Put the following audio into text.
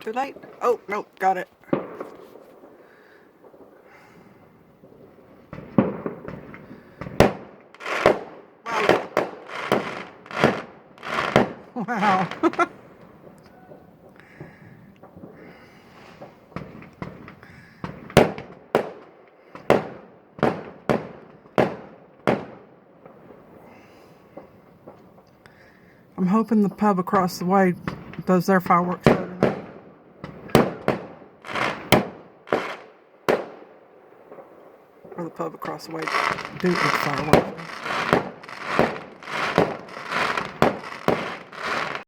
Too late. Oh, nope, got it. Wow. Wow. I'm hoping the pub across the way does their fireworks show tonight. Or the pub across the way do its fireworks show.